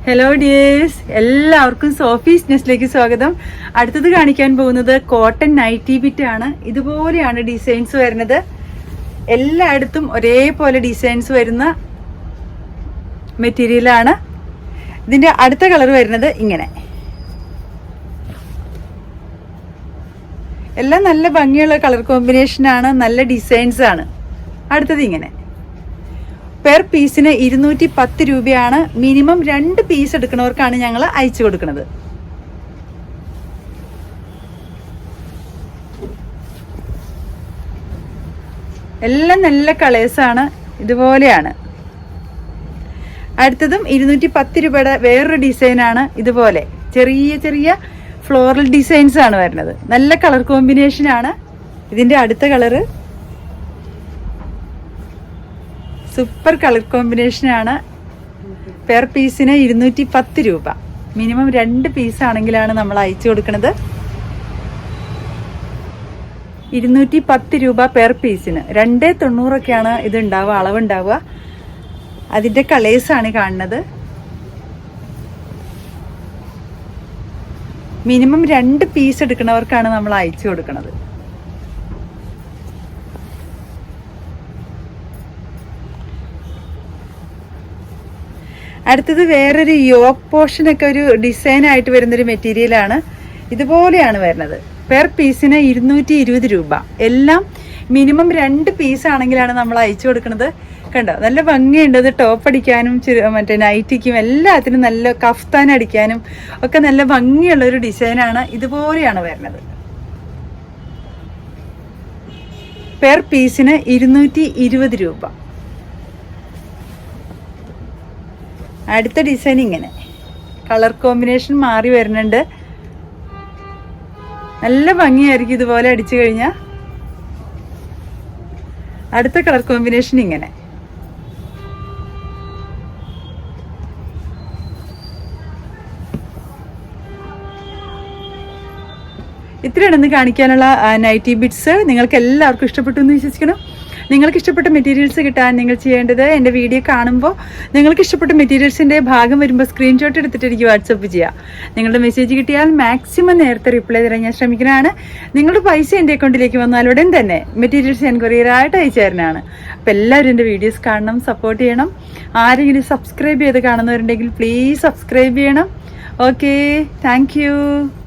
Hello dears, എല്ലാവർക്കും Sophie's നെസ്റ്റിലേക്ക് സ്വാഗതം. അടുത്തത് കാണിക്കാൻ പോകുന്നത് കോട്ടൺ നൈറ്റി ബിറ്റ് ആണ്. ഇതുപോലെയാണ് ഡിസൈൻസ് വരുന്നത്. എല്ലായിടത്തും ഒരേപോലെ ഡിസൈൻസ് വരുന്ന മെറ്റീരിയലാണ്. ഇതിന്റെ അടുത്ത കളർ വരുന്നത് ഇങ്ങനെ. എല്ലാം നല്ല ഭംഗിയുള്ള കളർ കോമ്പിനേഷനാണ്, നല്ല ഡിസൈൻസ് ആണ്. അടുത്തത് ഇങ്ങനെ. പെർ പീസിന് 210 രൂപയാണ്. മിനിമം 2 പീസ് എടുക്കുന്നവർക്കാണ് ഞങ്ങൾ അയച്ചു കൊടുക്കുന്നത്. എല്ലാം നല്ല കളേഴ്സാണ്, ഇതുപോലെയാണ്. അടുത്തതും 210 രൂപയുടെ വേറൊരു ഡിസൈനാണ്. ഇതുപോലെ ചെറിയ ചെറിയ ഫ്ലോറൽ ഡിസൈൻസ് ആണ് വരുന്നത്. നല്ല കളർ കോമ്പിനേഷനാണ്. ഇതിന്റെ അടുത്ത കളറ് സൂപ്പർ കളർ കോമ്പിനേഷനാണ്. പെർ പീസിന് 210 രൂപ. മിനിമം 2 പീസ് ആണെങ്കിലാണ് നമ്മൾ അയച്ചു കൊടുക്കുന്നത്. 210 രൂപ പെർ പീസിന്. 290 ഇത് ഉണ്ടാവുക, അളവുണ്ടാവുക. അതിന്റെ കളേഴ്സാണ് കാണുന്നത്. മിനിമം 2 പീസ് എടുക്കുന്നവർക്കാണ് നമ്മൾ അയച്ചു കൊടുക്കുന്നത്. അടുത്തത് വേറൊരു യോക്ക് പോർഷനൊക്കെ ഒരു ഡിസൈൻ ആയിട്ട് വരുന്നൊരു മെറ്റീരിയലാണ്. ഇതുപോലെയാണ് വരുന്നത്. പെർ പീസിന് 220 രൂപ. എല്ലാം മിനിമം 2 പീസ് ആണെങ്കിലാണ് നമ്മൾ അയച്ചു കൊടുക്കുന്നത്. കണ്ടോ, നല്ല ഭംഗിയുണ്ട്. അത് ടോപ്പ് അടിക്കാനും മറ്റേ നൈറ്റിക്കും എല്ലാത്തിനും, നല്ല കഫ്താൻ അടിക്കാനും ഒക്കെ നല്ല ഭംഗിയുള്ള ഒരു ഡിസൈനാണ്. ഇതുപോലെയാണ് വരുന്നത്. പെർ പീസിന് 220 രൂപ. അടുത്ത ഡിസൈൻ ഇങ്ങനെ. കളർ കോമ്പിനേഷൻ മാറി വരുന്നുണ്ട്. നല്ല ഭംഗിയായിരിക്കും ഇതുപോലെ അടിച്ചു കഴിഞ്ഞാൽ. അടുത്ത കളർ കോമ്പിനേഷൻ ഇങ്ങനെ. ഇത്രയാണ് ഇന്ന് കാണിക്കാനുള്ള നൈറ്റി ബിറ്റ്സ്. നിങ്ങൾക്ക് എല്ലാവർക്കും ഇഷ്ടപ്പെട്ടു എന്ന് വിശ്വസിക്കണം. നിങ്ങൾക്ക് ഇഷ്ടപ്പെട്ട മെറ്റീരിയൽസ് കിട്ടാൻ നിങ്ങൾ ചെയ്യേണ്ടത്, എൻ്റെ വീഡിയോ കാണുമ്പോൾ നിങ്ങൾക്ക് ഇഷ്ടപ്പെട്ട മെറ്റീരിയൽസിൻ്റെ ഭാഗം വരുമ്പോൾ സ്ക്രീൻഷോട്ട് എടുത്തിട്ട് എനിക്ക് വാട്സപ്പ് ചെയ്യുക. നിങ്ങളുടെ മെസ്സേജ് കിട്ടിയാൽ മാക്സിമം നേരത്തെ റിപ്ലൈ തരാൻ ഞാൻ ശ്രമിക്കുന്നതാണ്. നിങ്ങളുടെ പൈസ എൻ്റെ അക്കൗണ്ടിലേക്ക് വന്നാൽ ഉടൻ തന്നെ മെറ്റീരിയൽസ് ഞാൻ കൊറിയറായിട്ട് അയച്ചു തരുന്നതാണ്. അപ്പോൾ എല്ലാവരും എൻ്റെ വീഡിയോസ് കാണണം, സപ്പോർട്ട് ചെയ്യണം. ആരെങ്കിലും സബ്സ്ക്രൈബ് ചെയ്ത് കാണുന്നവരുണ്ടെങ്കിൽ പ്ലീസ് സബ്സ്ക്രൈബ് ചെയ്യണം. Okay, thank you.